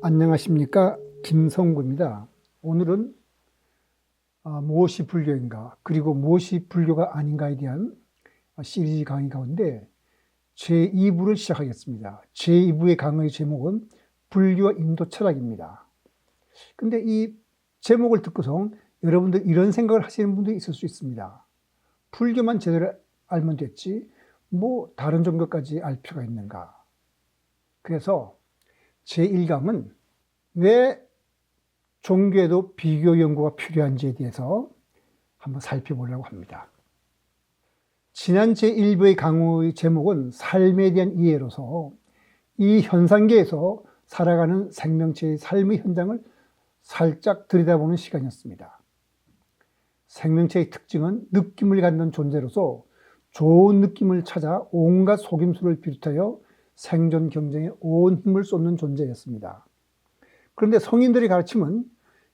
안녕하십니까, 김성구입니다. 오늘은 무엇이 불교인가, 그리고 무엇이 불교가 아닌가에 대한 시리즈 강의 가운데 제2부를 시작하겠습니다. 제2부의 강의 제목은 불교 인도 철학입니다. 근데 이 제목을 듣고서 여러분들 이런 생각을 하시는 분들이 있을 수 있습니다. 불교만 제대로 알면 됐지 뭐 다른 종교까지 알 필요가 있는가. 그래서 제1강은 왜 종교에도 비교 연구가 필요한지에 대해서 한번 살펴보려고 합니다. 지난 제1부의 강의의 제목은 삶에 대한 이해로서 이 현상계에서 살아가는 생명체의 삶의 현장을 살짝 들여다보는 시간이었습니다. 생명체의 특징은 느낌을 갖는 존재로서 좋은 느낌을 찾아 온갖 속임수를 비롯하여 생존 경쟁에 온 힘을 쏟는 존재였습니다. 그런데 성인들의 가르침은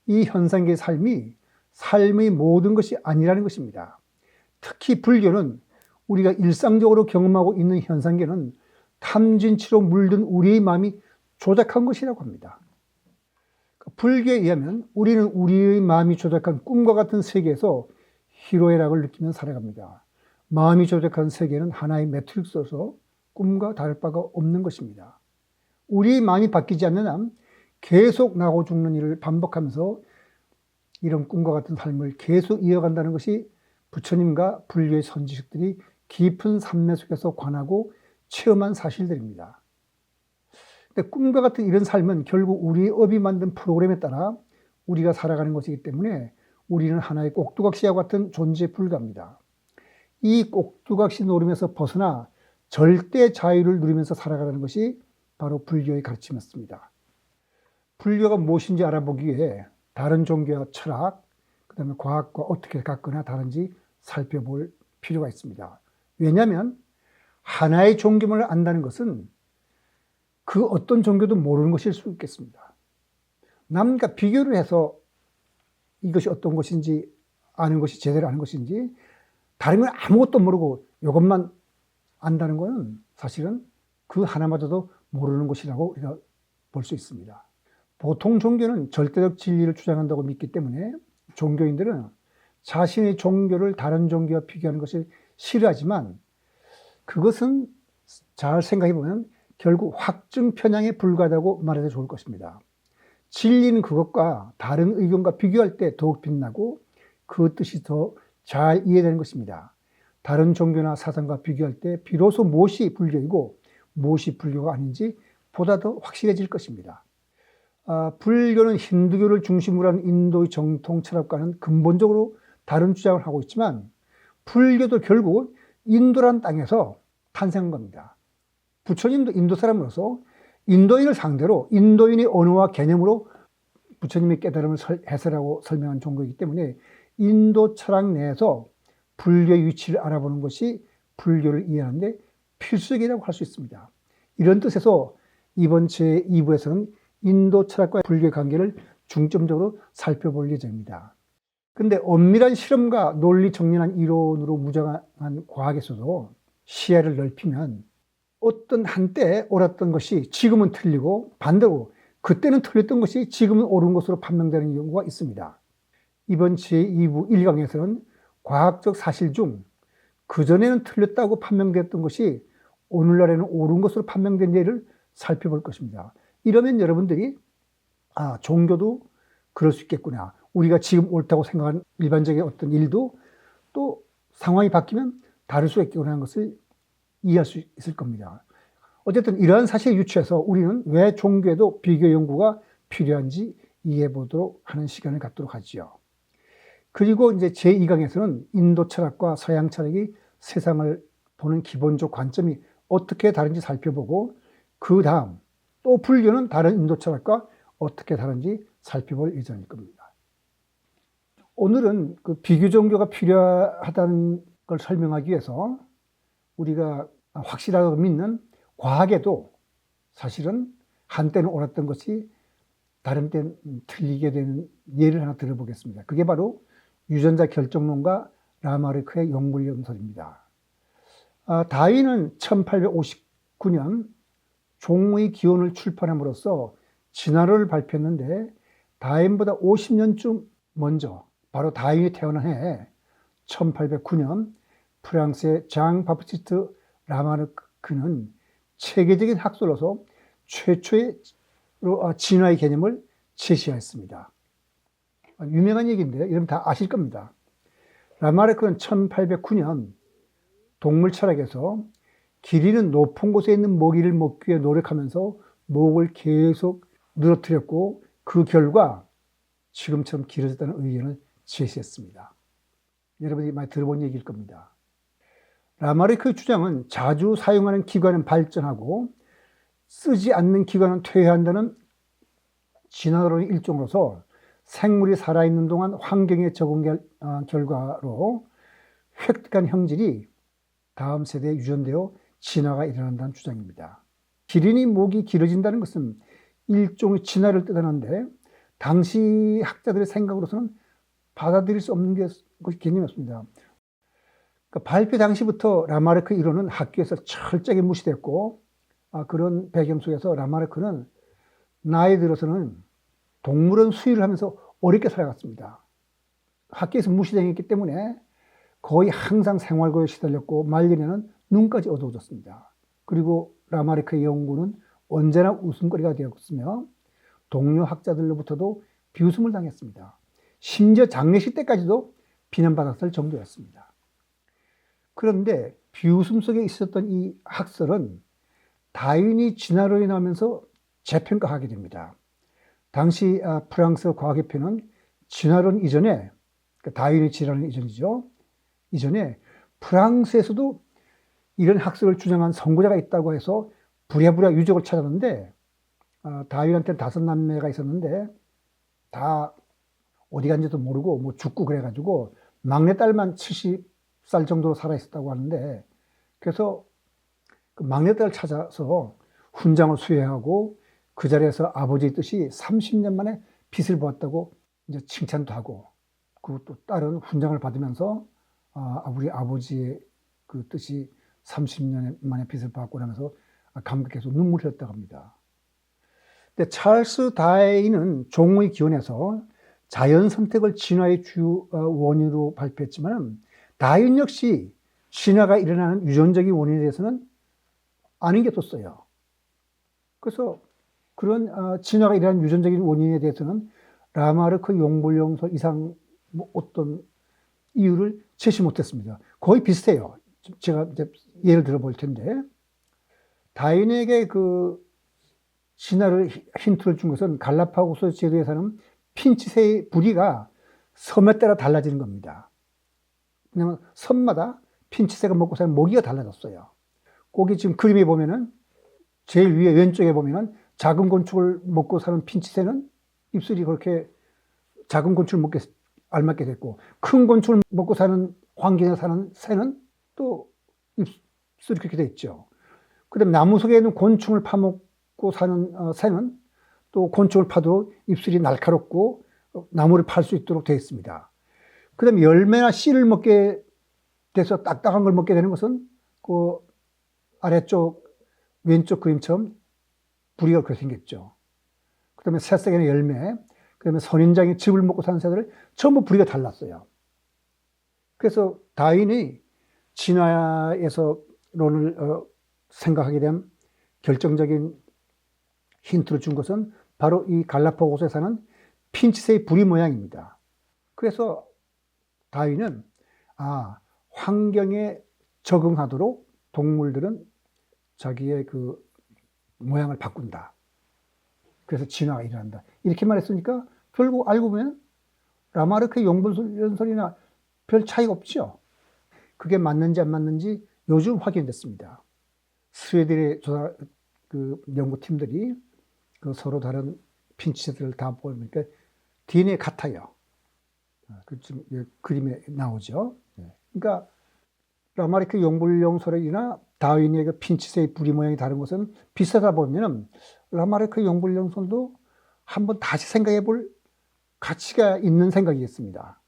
이 현상계의 삶이 삶의 모든 것이 아니라는 것입니다. 특히 불교는 우리가 일상적으로 경험하고 있는 현상계는 탐진치로 물든 우리의 마음이 조작한 것이라고 합니다. 불교에 의하면 우리는 우리의 마음이 조작한 꿈과 같은 세계에서 희로애락을 느끼며 살아갑니다. 마음이 조작한 세계는 하나의 매트릭스로서 꿈과 다를 바가 없는 것입니다. 우리의 마음이 바뀌지 않는 한 계속 나고 죽는 일을 반복하면서 이런 꿈과 같은 삶을 계속 이어간다는 것이 부처님과 불교의 선지식들이 깊은 산매 속에서 관하고 체험한 사실들입니다. 근데 꿈과 같은 이런 삶은 결국 우리의 업이 만든 프로그램에 따라 우리가 살아가는 것이기 때문에 우리는 하나의 꼭두각시와 같은 존재에 불과합니다. 이 꼭두각시 노름에서 벗어나 절대 자유를 누리면서 살아가는 것이 바로 불교의 가르침이었습니다. 불교가 무엇인지 알아보기 위해 다른 종교와 철학, 그 다음에 과학과 어떻게 같거나 다른지 살펴볼 필요가 있습니다. 왜냐하면 하나의 종교만을 안다는 것은 그 어떤 종교도 모르는 것일 수 있겠습니다. 남과 비교를 해서 이것이 어떤 것인지 아는 것이 제대로 아는 것인지 다른 건 아무것도 모르고 이것만 안다는 것은 사실은 그 하나마저도 모르는 것이라고 우리가 볼 수 있습니다. 보통 종교는 절대적 진리를 주장한다고 믿기 때문에 종교인들은 자신의 종교를 다른 종교와 비교하는 것을 싫어하지만 그것은 잘 생각해 보면 결국 확증 편향에 불과하다고 말해도 좋을 것입니다. 진리는 그것과 다른 의견과 비교할 때 더욱 빛나고 그 뜻이 더 잘 이해되는 것입니다. 다른 종교나 사상과 비교할 때 비로소 무엇이 불교이고 무엇이 불교가 아닌지 보다 더 확실해질 것입니다. 불교는 힌두교를 중심으로 한 인도의 정통 철학과는 근본적으로 다른 주장을 하고 있지만 불교도 결국 인도란 땅에서 탄생한 겁니다. 부처님도 인도 사람으로서 인도인을 상대로 인도인의 언어와 개념으로 부처님의 깨달음을 해설하고 설명한 종교이기 때문에 인도 철학 내에서 불교의 위치를 알아보는 것이 불교를 이해하는 데 필수적이라고 할 수 있습니다. 이런 뜻에서 이번 제2부에서는 인도 철학과 불교의 관계를 중점적으로 살펴볼 예정입니다. 그런데 엄밀한 실험과 논리 정연한 이론으로 무장한 과학에서도 시야를 넓히면 어떤 한때 옳았던 것이 지금은 틀리고 반대로 그때는 틀렸던 것이 지금은 옳은 것으로 판명되는 경우가 있습니다. 이번 제2부 1강에서는 과학적 사실 중 그전에는 틀렸다고 판명됐던 것이 오늘날에는 옳은 것으로 판명된 예를 살펴볼 것입니다. 이러면 여러분들이 종교도 그럴 수 있겠구나. 우리가 지금 옳다고 생각하는 일반적인 어떤 일도 또 상황이 바뀌면 다를 수 있겠구나 하는 것을 이해할 수 있을 겁니다. 어쨌든 이러한 사실에 유추해서 우리는 왜 종교에도 비교 연구가 필요한지 이해해 보도록 하는 시간을 갖도록 하지요. 그리고 이제 제2강에서는 인도 철학과 서양 철학이 세상을 보는 기본적 관점이 어떻게 다른지 살펴보고 그 다음 또 불교는 다른 인도 철학과 어떻게 다른지 살펴볼 예정일 겁니다. 오늘은 그 비교 종교가 필요하다는 걸 설명하기 위해서 우리가 확실하다고 믿는 과학에도 사실은 한때는 옳았던 것이 다른 때는 틀리게 되는 예를 하나 들어보겠습니다. 그게 바로 유전자 결정론과 라마르크의 용불연설입니다. 다윈은 1859년 종의 기원을 출판함으로써 진화론을 발표했는데 다윈보다 50년쯤 먼저 바로 다윈이 태어난 해 1809년 프랑스의 장 바프티스트 라마르크는 체계적인 학설로서 최초의 진화의 개념을 제시했습니다. 유명한 얘기인데 여러분 다 아실 겁니다. 라마르크는 1809년 동물 철학에서 길이는 높은 곳에 있는 모기를 먹기 위해 노력하면서 목을 계속 늘어뜨렸고 그 결과 지금처럼 길어졌다는 의견을 제시했습니다. 여러분이 많이 들어본 얘기일 겁니다. 라마르크의 주장은 자주 사용하는 기관은 발전하고 쓰지 않는 기관은 퇴화한다는 진화론의 일종으로서 생물이 살아있는 동안 환경에 적응 결과로 획득한 형질이 다음 세대에 유전되어 진화가 일어난다는 주장입니다. 기린이 목이 길어진다는 것은 일종의 진화를 뜻하는데 당시 학자들의 생각으로서는 받아들일 수 없는 개념이었습니다. 그러니까 발표 당시부터 라마르크 이론은 학교에서 철저하게 무시됐고 그런 배경 속에서 라마르크는 나이 들어서는 동물원 수의를 하면서 어렵게 살아갔습니다. 학교에서 무시당했기 때문에 거의 항상 생활고에 시달렸고 말년에는 눈까지 어두워졌습니다. 그리고 라마르크의 연구는 언제나 웃음거리가 되었으며 동료 학자들로부터도 비웃음을 당했습니다. 심지어 장례식 때까지도 비난받았을 정도였습니다. 그런데 비웃음 속에 있었던 이 학설은 다윈이 진화론이 나오면서 재평가하게 됩니다. 당시 프랑스 과학협회는 진화론 이전에, 그러니까 다윈의 진화론 이전이죠. 이전에 프랑스에서도 이런 학설을 주장한 선구자가 있다고 해서 부랴부랴 유적을 찾았는데 다윈한테는 5남매가 있었는데 다 어디 간지도 모르고 뭐 죽고 그래가지고 막내딸만 70살 정도로 살아있었다고 하는데 그래서 그 막내딸을 찾아서 훈장을 수여하고 그 자리에서 아버지의 뜻이 30년 만에 빛을 보았다고 이제 칭찬도 하고 그리고 또 딸은 훈장을 받으면서 우리 아버지의 그 뜻이 30년 만에 빛을 봤고 하면서 감격해서 눈물을 흘렸다고 합니다. 근데 찰스 다윈은 종의 기원에서 자연 선택을 진화의 주 원인으로 발표했지만 다윈 역시 진화가 일어나는 유전적인 원인에 대해서는 아는 게 없었어요. 그래서 그런 진화가 일어나는 유전적인 원인에 대해서는 라마르크 용불용설 이상 뭐 어떤 이유를 제시 못했습니다. 거의 비슷해요. 제가 이제 예를 들어 볼 텐데 다윈에게 그 진화를 힌트를 준 것은 갈라파고스 제도에 사는 핀치새의 부리가 섬에 따라 달라지는 겁니다. 왜냐하면 섬마다 핀치새가 먹고 사는 모기가 달라졌어요. 거기 지금 그림에 보면은 제일 위에 왼쪽에 보면은 작은 곤충을 먹고 사는 핀치새는 입술이 그렇게 작은 곤충을 먹게 알맞게 됐고 큰 곤충을 먹고 사는 환경에 사는 새는 또 입술이 그렇게 돼 있죠. 그다음에 나무 속에 있는 곤충을 파먹고 사는 새는 또 곤충을 파도 입술이 날카롭고 나무를 팔 수 있도록 되어 있습니다. 그다음에 열매나 씨를 먹게 돼서 딱딱한 걸 먹게 되는 것은 그 아래쪽 왼쪽 그림처럼 부리가 그렇게 생겼죠. 그다음에 새싹에는 열매, 그다음에 선인장이 즙을 먹고 사는 새들은 전부 부리가 달랐어요. 그래서 다윈이 진화에서 론을 생각하게 된 결정적인 힌트를 준 것은 바로 이 갈라파고스에 사는 핀치새의 부리 모양입니다. 그래서 다윈은 환경에 적응하도록 동물들은 자기의 그 모양을 바꾼다. 그래서 진화가 일어난다. 이렇게 말했으니까 결국 알고 보면 라마르크의 용분연설이나 별 차이가 없죠. 그게 맞는지 안 맞는지 요즘 확인됐습니다. 스웨덴의 조사 그 연구팀들이 그 서로 다른 핀치새들을 다 보니까 DNA 같아요. 그 지금 그림에 나오죠. 그러니까 라마르크 용불용설이나 다윈의 그 핀치새의 부리 모양이 다른 것은 비슷하다 보면은 라마르크 용불용설도 한번 다시 생각해 볼 가치가 있는 생각이겠습니다.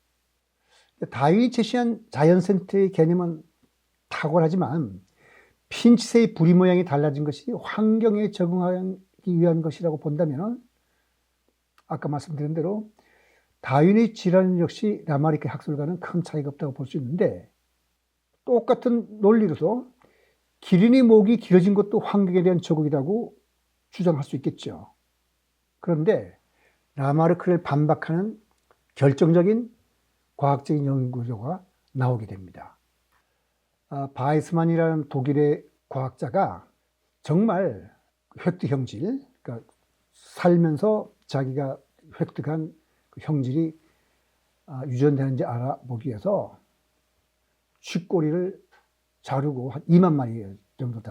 다윈이 제시한 자연 선택의 개념은 탁월하지만 핀치새의 부리 모양이 달라진 것이 환경에 적응하기 위한 것이라고 본다면 아까 말씀드린 대로 다윈의 질환 역시 라마르크의 학설과는 큰 차이가 없다고 볼 수 있는데, 똑같은 논리로서 기린의 목이 길어진 것도 환경에 대한 저곡이라고 주장할 수 있겠죠. 그런데 라마르크를 반박하는 결정적인 과학적인 연구가 나오게 됩니다. 바이스만이라는 독일의 과학자가 정말 획득 형질, 그러니까 살면서 자기가 획득한 그 형질이 유전되는지 알아보기 위해서 쥐꼬리를 자르고 한 2만 마리 정도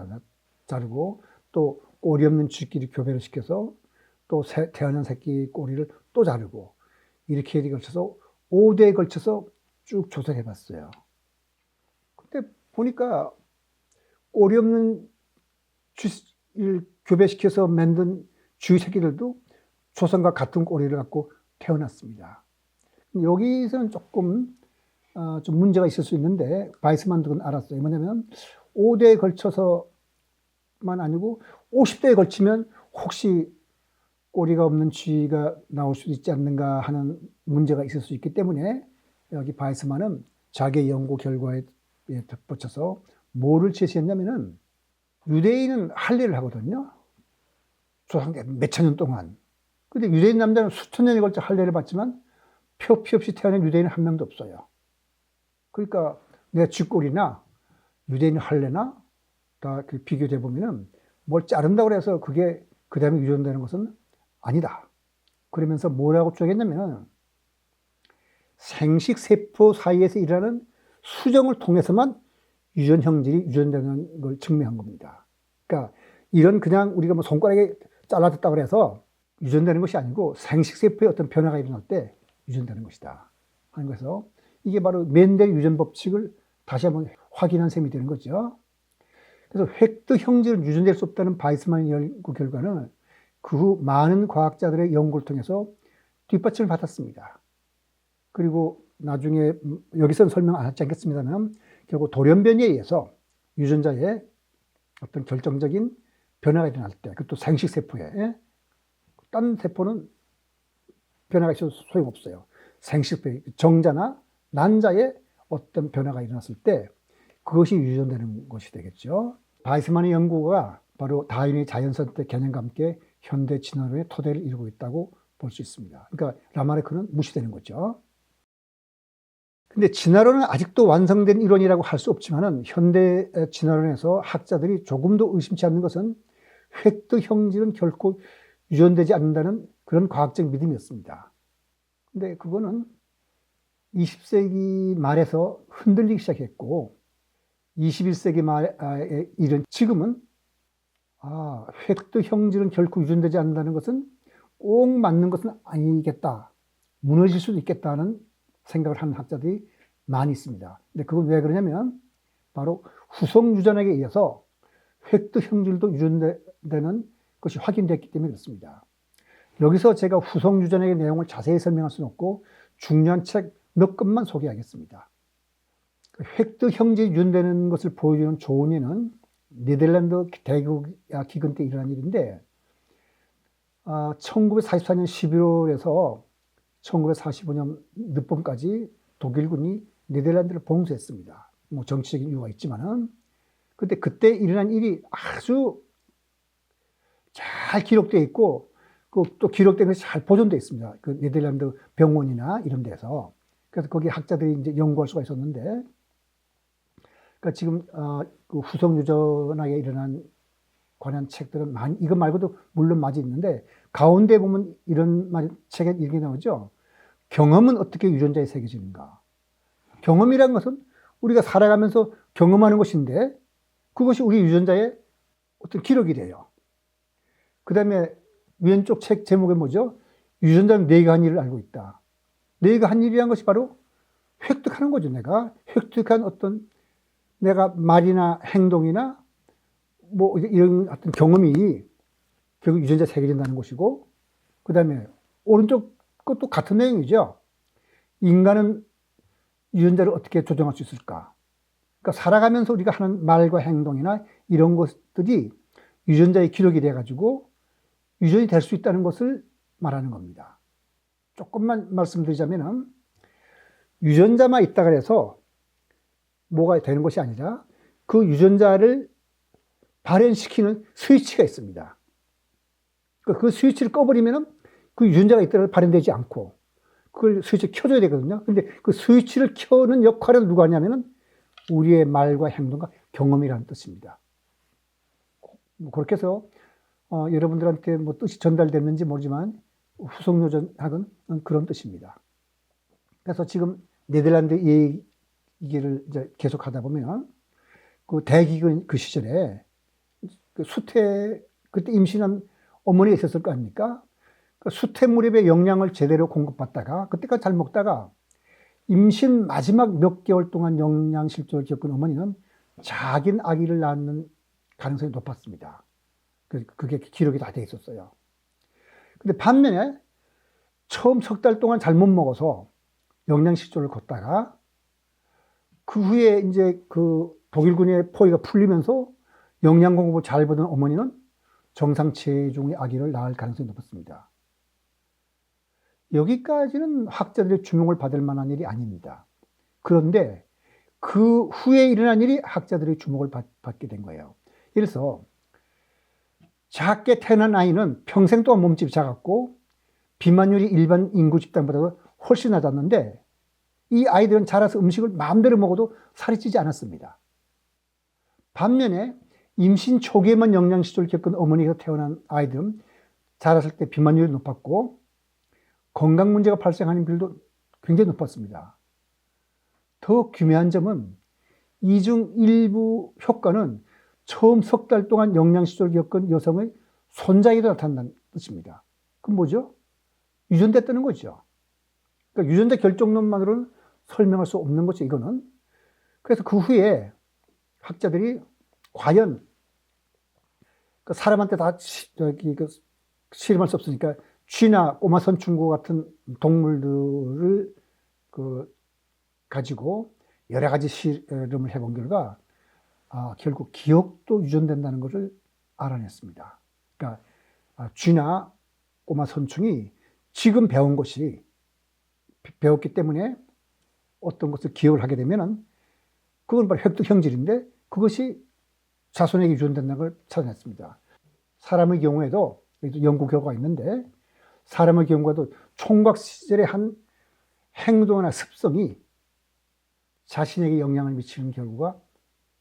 자르고, 또 꼬리 없는 쥐끼리 교배를 시켜서 또 태어난 새끼 꼬리를 또 자르고, 이렇게 걸쳐서 5대에 걸쳐서 쭉 조사를 해봤어요. 근데 보니까 꼬리 없는 쥐를 교배시켜서 만든 쥐 새끼들도 조선과 같은 꼬리를 갖고 태어났습니다. 여기서는 조금 좀 문제가 있을 수 있는데, 바이스만도 알았어요. 뭐냐면 5대에 걸쳐서만 아니고 50대에 걸치면 혹시 꼬리가 없는 쥐가 나올 수도 있지 않는가 하는 문제가 있을 수 있기 때문에, 여기 바이스만은 자기의 연구 결과에 덧붙여서 뭐를 제시했냐면은, 유대인은 할례를 하거든요. 조상대 몇천 년 동안. 근데 유대인 남자는 수천 년에 걸쳐 할례를 받지만 표피 없이 태어난 유대인은 한 명도 없어요. 그러니까 내 쥐꼬리나 유대인 할례나 다 비교돼 보면은 뭘 자른다고 해서 그게 그 다음에 유전되는 것은 아니다. 그러면서 뭐라고 주장했냐면, 생식세포 사이에서 일어나는 수정을 통해서만 유전 형질이 유전되는 걸 증명한 겁니다. 그러니까 이런 그냥 우리가 뭐 손가락에 잘라졌다고 해서 유전되는 것이 아니고 생식세포의 어떤 변화가 일어날 때 유전되는 것이다 하는 거에서, 이게 바로 멘델 유전 법칙을 다시 한번 확인한 셈이 되는 거죠. 그래서 획득 형질은 유전될 수 없다는 바이스만의 연구 결과는 그 후 많은 과학자들의 연구를 통해서 뒷받침을 받았습니다. 그리고 나중에 여기서는 설명 안 하지 않겠습니다만, 결국 돌연변이에 의해서 유전자의 어떤 결정적인 변화가 일어날 때, 그것도 생식세포에, 딴 세포는 변화가 있어도 소용없어요. 생식세포, 정자나 난자에 어떤 변화가 일어났을 때 그것이 유전되는 것이 되겠죠. 바이스만의 연구가 바로 다윈의 자연선택 개념과 함께 현대 진화론의 토대를 이루고 있다고 볼 수 있습니다. 그러니까 라마르크는 무시되는 거죠. 근데 진화론은 아직도 완성된 이론이라고 할 수 없지만은, 현대 진화론에서 학자들이 조금도 의심치 않는 것은 획득 형질은 결코 유전되지 않는다는 그런 과학적 믿음이었습니다. 근데 그거는 20세기 말에서 흔들리기 시작했고, 21세기 말에 이른 지금은 획득 형질은 결코 유전되지 않는다는 것은 꼭 맞는 것은 아니겠다, 무너질 수도 있겠다는 생각을 하는 학자들이 많이 있습니다. 근데 그건 왜 그러냐면, 바로 후성 유전학에 의해서 획득 형질도 유전되는 것이 확인됐기 때문에 그렇습니다. 여기서 제가 후성 유전학의 내용을 자세히 설명할 수는 없고 중요한 책 몇 권만 소개하겠습니다. 획득 형질이 유전되는 것을 보여주는 좋은 예는 네덜란드 대국야 기근 때 일어난 일인데, 1944년 11월에서 1945년 늦봄까지 독일군이 네덜란드를 봉쇄했습니다. 뭐 정치적인 이유가 있지만은, 근데 그때 일어난 일이 아주 잘 기록되어 있고, 또 기록된 것이 잘 보존되어 있습니다. 그 네덜란드 병원이나 이런 데서. 그래서 거기 학자들이 이제 연구할 수가 있었는데, 그러니까 지금 그 후성 유전학에 일어난 관한 책들은 이거 말고도 물론 많이 있는데, 가운데 보면 이런 책에 이렇게 나오죠. 경험은 어떻게 유전자에 새겨지는가. 경험이란 것은 우리가 살아가면서 경험하는 것인데, 그것이 우리 유전자의 어떤 기록이 돼요. 그 다음에 왼쪽 책 제목에 뭐죠? 유전자는 내가 한 일을 알고 있다. 내가 한 일이란 것이 바로 획득하는 거죠. 내가 획득한 어떤 내가 말이나 행동이나 뭐 이런 어떤 경험이 결국 유전자에 새겨진다는 것이고, 그 다음에 오른쪽 것도 같은 내용이죠. 인간은 유전자를 어떻게 조정할 수 있을까? 그러니까 살아가면서 우리가 하는 말과 행동이나 이런 것들이 유전자의 기록이 돼가지고 유전이 될 수 있다는 것을 말하는 겁니다. 조금만 말씀드리자면은 유전자만 있다 그래서 뭐가 되는 것이 아니라 그 유전자를 발현시키는 스위치가 있습니다. 그 스위치를 꺼버리면은 그 유전자가 있더라도 발현되지 않고 그걸 스위치를 켜줘야 되거든요. 근데 그 스위치를 켜는 역할을 누가 하냐면은 우리의 말과 행동과 경험이라는 뜻입니다. 그렇게 해서 여러분들한테 뭐 뜻이 전달됐는지 모르지만 후속요전학은 그런 뜻입니다. 그래서 지금 네덜란드 얘기를 이제 계속 하다 보면 그 대기근 그 시절에 그 수태 그때 임신한 어머니가 있었을 거 아닙니까? 그 수태 무렵에 영양을 제대로 공급받다가 그때까지 잘 먹다가 임신 마지막 몇 개월 동안 영양실조를 겪은 어머니는 작은 아기를 낳는 가능성이 높았습니다. 그게 기록이 다 돼 있었어요. 근데 반면에 처음 석 달 동안 잘못 먹어서 영양실조를 걷다가 그 후에 이제 그 독일군의 포위가 풀리면서 영양 공급을 잘 받은 어머니는 정상 체중의 아기를 낳을 가능성이 높았습니다. 여기까지는 학자들의 주목을 받을 만한 일이 아닙니다. 그런데 그 후에 일어난 일이 학자들의 주목을 받게 된 거예요. 그래서 작게 태어난 아이는 평생 동안 몸집이 작았고 비만율이 일반 인구 집단보다 훨씬 낮았는데 이 아이들은 자라서 음식을 마음대로 먹어도 살이 찌지 않았습니다. 반면에 임신 초기에만 영양실조를 겪은 어머니가 태어난 아이들은 자랐을 때 비만율이 높았고 건강 문제가 발생하는 비율도 굉장히 높았습니다. 더 기묘한 점은 이 중 일부 효과는 처음 석 달 동안 영양실조를 겪은 여성의 손자에도 나타난다는 뜻입니다. 그럼 뭐죠? 유전됐다는 거죠. 그러니까 유전자 결정론만으로는 설명할 수 없는 거죠, 이거는. 그래서 그 후에 학자들이 과연 사람한테 다 실험할 수 없으니까 쥐나 꼬마 선충고 같은 동물들을 가지고 여러 가지 실험을 해본 결과 결국 기억도 유전된다는 것을 알아냈습니다. 그러니까 쥐나 꼬마 선충이 지금 배운 것이 배웠기 때문에 어떤 것을 기억을 하게 되면은 그건 바로 획득형질인데 그것이 자손에게 유전된다는 걸 찾아냈습니다. 사람의 경우에도 연구 결과가 있는데 사람의 경우에도 총각 시절의 한 행동이나 습성이 자신에게 영향을 미치는 결과가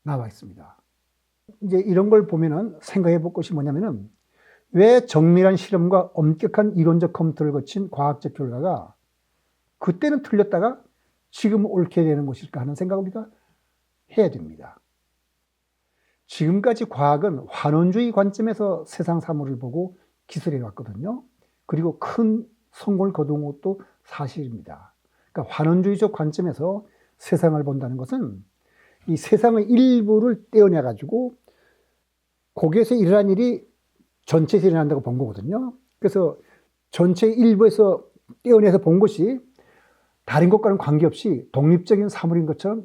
나와 있습니다. 이제 이런 걸 보면은 생각해 볼 것이 뭐냐면은 왜 정밀한 실험과 엄격한 이론적 검토를 거친 과학적 결과가 그때는 틀렸다가 지금 옳게 되는 것일까 하는 생각을 우리가 해야 됩니다. 지금까지 과학은 환원주의 관점에서 세상 사물을 보고 기술해 왔거든요. 그리고 큰 성공을 거둔 것도 사실입니다. 그러니까 환원주의적 관점에서 세상을 본다는 것은 이 세상의 일부를 떼어내 가지고 거기에서 일어난 일이 전체에서 일어난다고 본 거거든요. 그래서 전체 일부에서 떼어내서 본 것이 다른 것과는 관계없이 독립적인 사물인 것처럼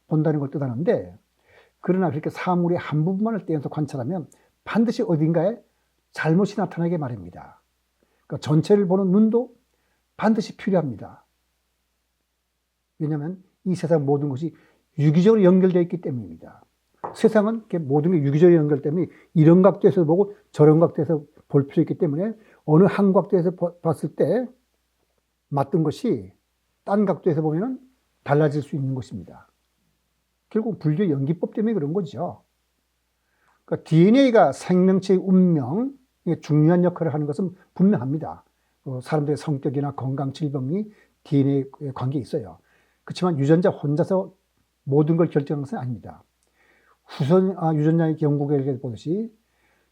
본다는 걸 뜻하는데 그러나 그렇게 사물의 한 부분만을 떼어서 관찰하면 반드시 어딘가에 잘못이 나타나게 마련입니다. 그러니까 전체를 보는 눈도 반드시 필요합니다. 왜냐하면 이 세상 모든 것이 유기적으로 연결되어 있기 때문입니다. 세상은 모든 게 유기적으로 연결되면 이런 각도에서 보고 저런 각도에서 볼 필요 있기 때문에 어느 한 각도에서 봤을 때 맞던 것이 딴 각도에서 보면 달라질 수 있는 것입니다. 결국 불교 연기법 때문에 그런 거죠. 그러니까 DNA가 생명체의 운명에 중요한 역할을 하는 것은 분명합니다. 사람들의 성격이나 건강, 질병이 DNA에 관계에 있어요. 그렇지만 유전자 혼자서 모든 걸 결정하는 것은 아닙니다. 후손 유전자의 연구 결과를 보듯이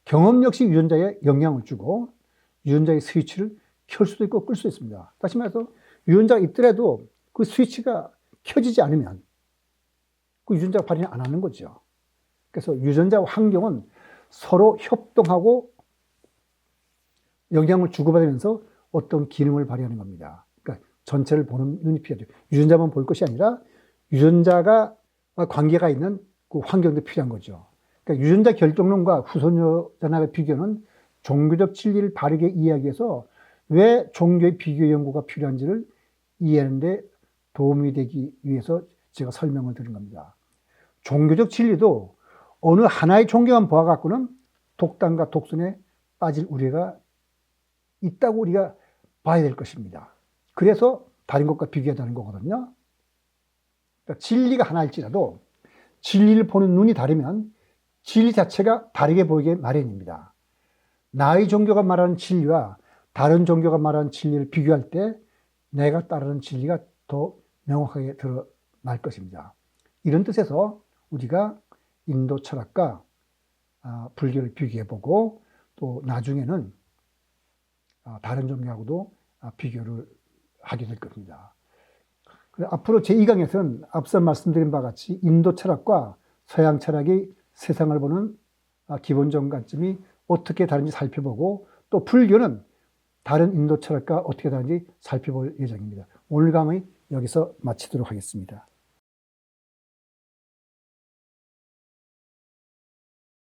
경험 역시 유전자에 영향을 주고 유전자의 스위치를 켤 수도 있고 끌 수도 있습니다. 다시 말해서 유전자가 있더라도 그 스위치가 켜지지 않으면 그 유전자가 발현 안 하는 거죠. 그래서 유전자와 환경은 서로 협동하고 영향을 주고받으면서 어떤 기능을 발휘하는 겁니다. 그러니까 전체를 보는 눈이 필요하죠. 유전자만 볼 것이 아니라 유전자가 관계가 있는 그 환경도 필요한 거죠. 그러니까 유전자 결정론과 후손 유전학의 비교는 종교적 진리를 바르게 이야기해서 왜 종교의 비교 연구가 필요한지를 이해하는 데 도움이 되기 위해서 제가 설명을 드린 겁니다. 종교적 진리도 어느 하나의 종교만 보아갖고는 독단과 독선에 빠질 우려가 있다고 우리가 봐야 될 것입니다. 그래서 다른 것과 비교하자는 거거든요. 그러니까 진리가 하나일지라도 진리를 보는 눈이 다르면 진리 자체가 다르게 보이게 마련입니다. 나의 종교가 말하는 진리와 다른 종교가 말하는 진리를 비교할 때 내가 따르는 진리가 더 명확하게 드러날 것입니다. 이런 뜻에서 우리가 인도 철학과 불교를 비교해보고 또 나중에는 다른 종교하고도 비교를 하게 될 겁니다. 앞으로 제2강에서는 앞서 말씀드린 바와 같이 인도 철학과 서양 철학이 세상을 보는 기본적 관점이 어떻게 다른지 살펴보고 또 불교는 다른 인도 철학과 어떻게 다른지 살펴볼 예정입니다. 오늘 강의 여기서 마치도록 하겠습니다.